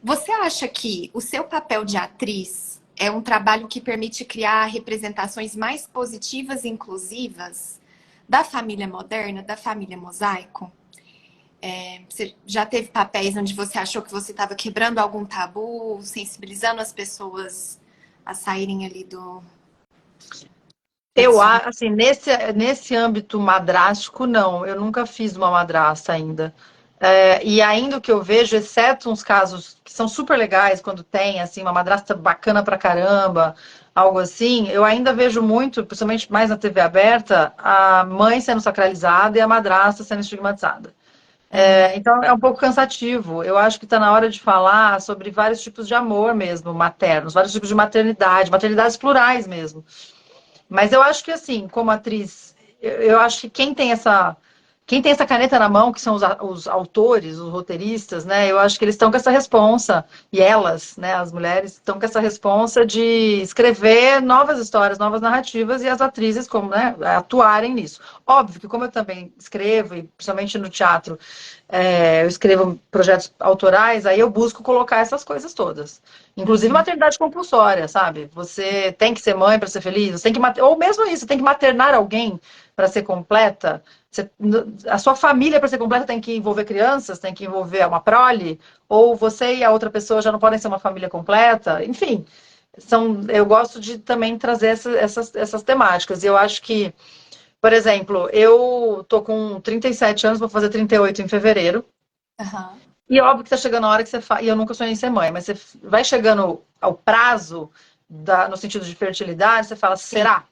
Você acha que o seu papel de atriz é um trabalho que permite criar representações mais positivas e inclusivas da família moderna, da família mosaico? Você já teve papéis onde você achou que você estava quebrando algum tabu, sensibilizando as pessoas a saírem ali do fluxo? Assim, nesse âmbito madrástico, não. Eu nunca fiz uma madrasta ainda. E ainda o que eu vejo, exceto uns casos que são super legais, quando tem, assim, uma madrasta bacana pra caramba, algo assim, eu ainda vejo muito, principalmente mais na TV aberta, a mãe sendo sacralizada e a madrasta sendo estigmatizada. Então é um pouco cansativo. Eu acho que está na hora de falar sobre vários tipos de amor mesmo, maternos, vários tipos de maternidade, maternidades plurais mesmo. Mas eu acho que, assim, como atriz, eu acho que quem tem essa caneta na mão, que são os autores, os roteiristas, né? Eu acho que eles estão com essa responsa, e elas, né, as mulheres, estão com essa responsa de escrever novas histórias, novas narrativas, e as atrizes, como, né, atuarem nisso. Óbvio que como eu também escrevo, e principalmente no teatro, eu escrevo projetos autorais, aí eu busco colocar essas coisas todas. Inclusive Uhum. maternidade compulsória, sabe? Você tem que ser mãe para ser feliz, você tem que ou mesmo isso, você tem que maternar alguém para ser completa. A sua família para ser completa tem que envolver crianças, tem que envolver uma prole, ou você e a outra pessoa já não podem ser uma família completa. Enfim, eu gosto de também trazer essas temáticas. E eu acho que, por exemplo, eu tô com 37 anos, vou fazer 38 em fevereiro. Aham. E óbvio que tá chegando a hora que você faz. E eu nunca sonhei em ser mãe, mas você vai chegando ao prazo, no sentido de fertilidade, você fala: Sim. será?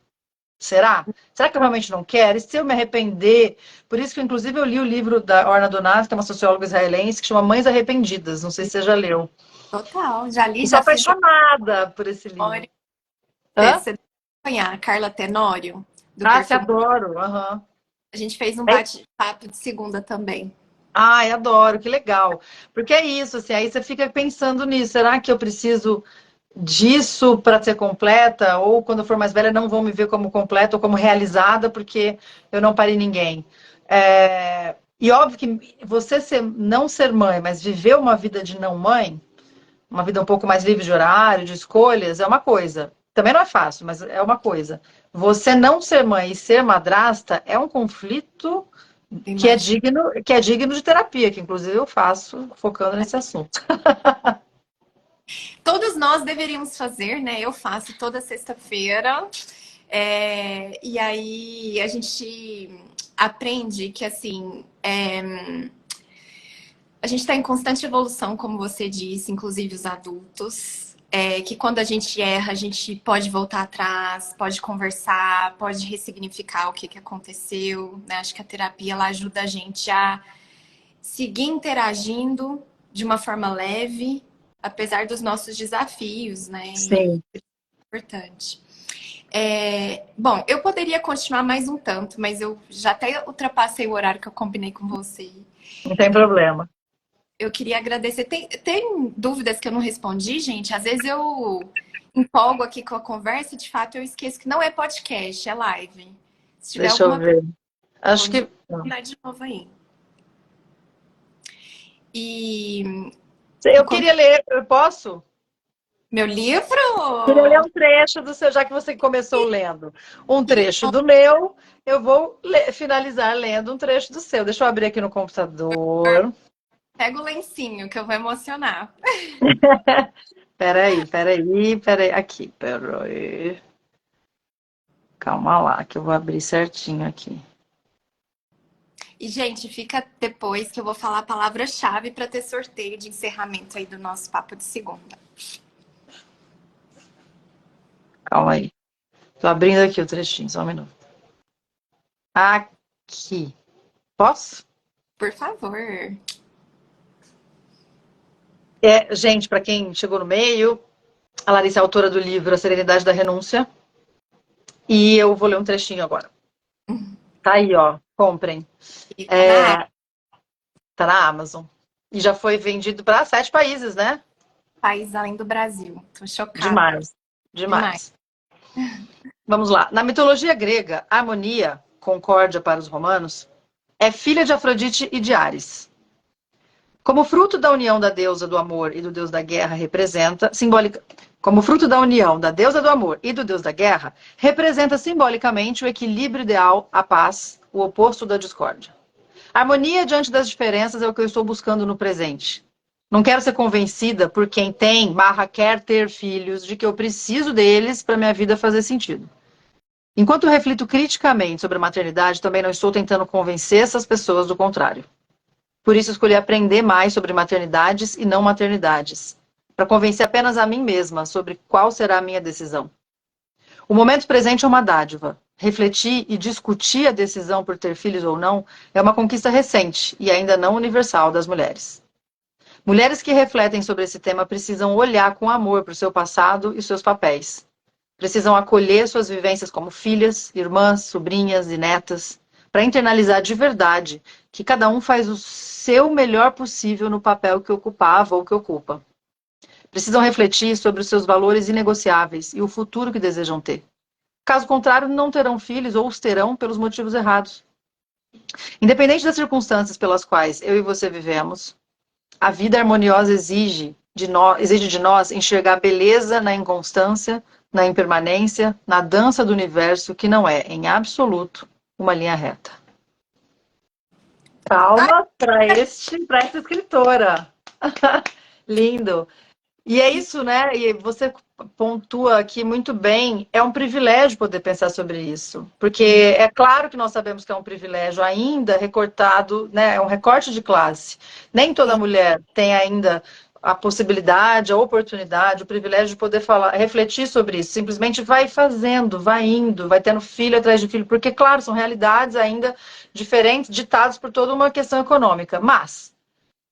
Será? Será que eu realmente não quero? E se eu me arrepender? Por isso que, inclusive, eu li o livro da Orna Donato, que é uma socióloga israelense, que chama Mães Arrependidas. Não sei se você já leu. Total. Já li, E sou já fiz apaixonada por esse livro. memória. Hã? acompanhar a Carla Tenório, do Ah, que perfil. adoro. Aham. A gente fez um É. bate-papo de segunda também. Ai, adoro, que legal. Porque é isso, assim, aí você fica pensando nisso. Será que eu preciso disso para ser completa? Ou quando eu for mais velha, não vão me ver como completa ou como realizada, porque eu não parei ninguém. E óbvio que você não ser mãe, mas viver uma vida de não mãe, uma vida um pouco mais livre de horário, de escolhas, é uma coisa. Também não é fácil, mas é uma coisa. Você não ser mãe e ser madrasta é um conflito Imagina. que é digno de terapia, que inclusive eu faço focando nesse assunto. Todos nós deveríamos fazer, né? Eu faço toda sexta-feira. E aí a gente aprende que assim a gente está em constante evolução, como você disse, inclusive os adultos. Que quando a gente erra, a gente pode voltar atrás, pode conversar, pode ressignificar o que, que aconteceu. Né? Acho que a terapia ela ajuda a gente a seguir interagindo de uma forma leve, apesar dos nossos desafios, né? E Sim, é importante. Bom, eu poderia continuar mais um tanto, mas eu já até ultrapassei o horário que eu combinei com você. não tem problema. Eu queria agradecer. Tem dúvidas que eu não respondi, gente? Às vezes eu empolgo aqui com a conversa e, de fato, eu esqueço que não é podcast, é live. Se tiver Deixa eu alguma ver. Acho pergunta, que. vou de novo aí. E Eu enquanto queria ler, eu posso? meu Queria ler livro, um trecho do seu, já que você começou lendo um trecho do meu, eu vou finalizar lendo um trecho do seu. Deixa eu abrir aqui no computador. pega o lencinho que eu vou emocionar. Peraí. Aqui, peraí. Calma lá, que eu vou abrir certinho aqui. E, gente, fica depois que eu vou falar a palavra-chave para ter sorteio de encerramento aí do nosso papo de segunda. Calma aí. Tô abrindo aqui o trechinho, só um minuto. Aqui. Posso? Por favor. Gente, para quem chegou no meio, a Larissa é autora do livro A Serenidade da Renúncia. E eu vou ler um trechinho agora. Tá aí, ó. Comprem. E tá na Tá na Amazon. E já foi vendido para 7 países, né? país além do Brasil. Tô chocada. Demais. Demais. Demais. Vamos lá. Na mitologia grega, a harmonia, concórdia para os romanos, é filha de Afrodite e de Ares. Como fruto da união da deusa do amor e do deus da guerra representa simbólica, como fruto da união da deusa do amor e do deus da guerra, representa simbolicamente o equilíbrio ideal, a paz, o oposto da discórdia. A harmonia diante das diferenças é o que eu estou buscando no presente. Não quero ser convencida por quem tem, quer ter filhos, de que eu preciso deles para minha vida fazer sentido. Enquanto reflito criticamente sobre a maternidade, também não estou tentando convencer essas pessoas do contrário. Por isso, escolhi aprender mais sobre maternidades e não maternidades, para convencer apenas a mim mesma sobre qual será a minha decisão. O momento presente é uma dádiva. Refletir e discutir a decisão por ter filhos ou não é uma conquista recente e ainda não universal das mulheres. Mulheres que refletem sobre esse tema precisam olhar com amor para o seu passado e seus papéis. Precisam acolher suas vivências como filhas, irmãs, sobrinhas e netas, para internalizar de verdade que cada um faz o seu melhor possível no papel que ocupava ou que ocupa. Precisam refletir sobre os seus valores inegociáveis e o futuro que desejam ter. Caso contrário, não terão filhos ou os terão pelos motivos errados. Independente das circunstâncias pelas quais eu e você vivemos, a vida harmoniosa exige de nós enxergar beleza na inconstância, na impermanência, na dança do universo, que não é, em absoluto, uma linha reta. Palmas para essa escritora. Lindo. E é isso, né? E você pontua aqui muito bem. É um privilégio poder pensar sobre isso, porque é claro que nós sabemos que é um privilégio ainda recortado, né? É um recorte de classe. Nem toda mulher tem ainda a possibilidade, a oportunidade, o privilégio de poder falar, refletir sobre isso. Simplesmente vai fazendo, vai indo, vai tendo filho atrás de filho, porque, claro, são realidades ainda diferentes, ditadas por toda uma questão econômica. Mas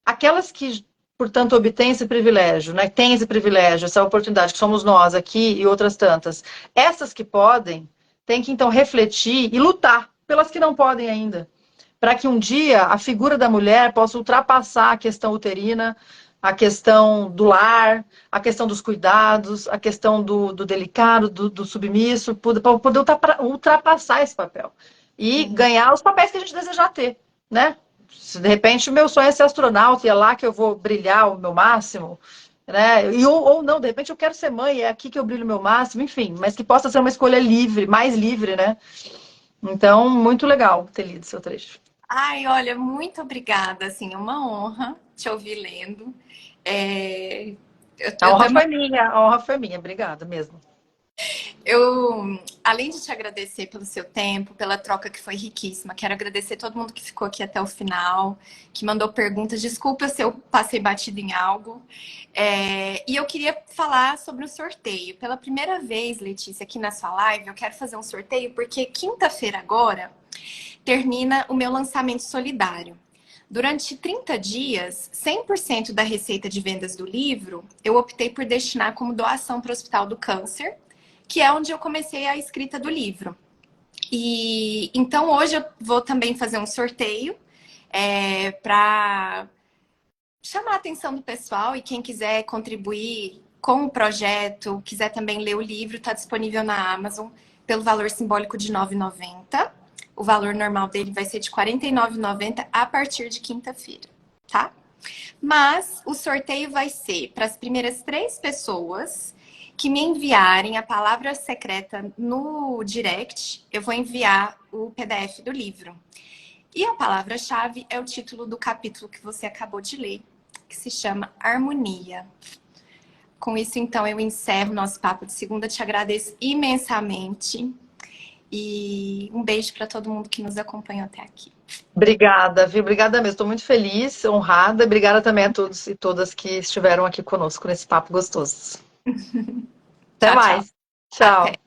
aquelas que portanto, obtém esse privilégio, né? Tem esse privilégio, essa oportunidade, que somos nós aqui e outras tantas. Essas que podem, têm que, então, refletir e lutar pelas que não podem ainda, para que um dia a figura da mulher possa ultrapassar a questão uterina, a questão do lar, a questão dos cuidados, a questão do delicado, do submisso, para poder ultrapassar esse papel e Uhum. ganhar os papéis que a gente desejar ter, né? Se de repente o meu sonho é ser astronauta e é lá que eu vou brilhar o meu máximo, né? Ou não, de repente eu quero ser mãe, é aqui que eu brilho o meu máximo, enfim, mas que possa ser uma escolha livre, mais livre, né? Então, muito legal ter lido seu trecho. Ai, olha, muito obrigada. Assim, é uma honra te ouvir lendo. É, A eu tô honra foi minha, a honra foi minha, obrigada mesmo. Além de te agradecer pelo seu tempo, pela troca que foi riquíssima, quero agradecer todo mundo que ficou aqui até o final, que mandou perguntas. Desculpa se eu passei batido em algo. E eu queria falar sobre o sorteio. Pela primeira vez, Letícia, aqui na sua live, eu quero fazer um sorteio, porque quinta-feira agora termina o meu lançamento solidário. Durante 30 dias, 100% da receita de vendas do livro, eu optei por destinar como doação para o Hospital do Câncer, que é onde eu comecei a escrita do livro. E então hoje eu vou também fazer um sorteio para chamar a atenção do pessoal, e quem quiser contribuir com o projeto, quiser também ler o livro, está disponível na Amazon pelo valor simbólico de R$ 9,90. O valor normal dele vai ser de R$ 49,90 a partir de quinta-feira, tá? Mas o sorteio vai ser para as primeiras 3 pessoas que me enviarem a palavra secreta no direct. Eu vou enviar o PDF do livro. E a palavra-chave é o título do capítulo que você acabou de ler, que se chama Harmonia. Com isso, então, eu encerro nosso papo de segunda. Te agradeço imensamente. E um beijo para todo mundo que nos acompanhou até aqui. Obrigada, viu? Obrigada mesmo. Estou muito feliz, honrada. Obrigada também a todos e todas que estiveram aqui conosco nesse papo gostoso. Até Tchau, tchau. mais. Até. Tchau.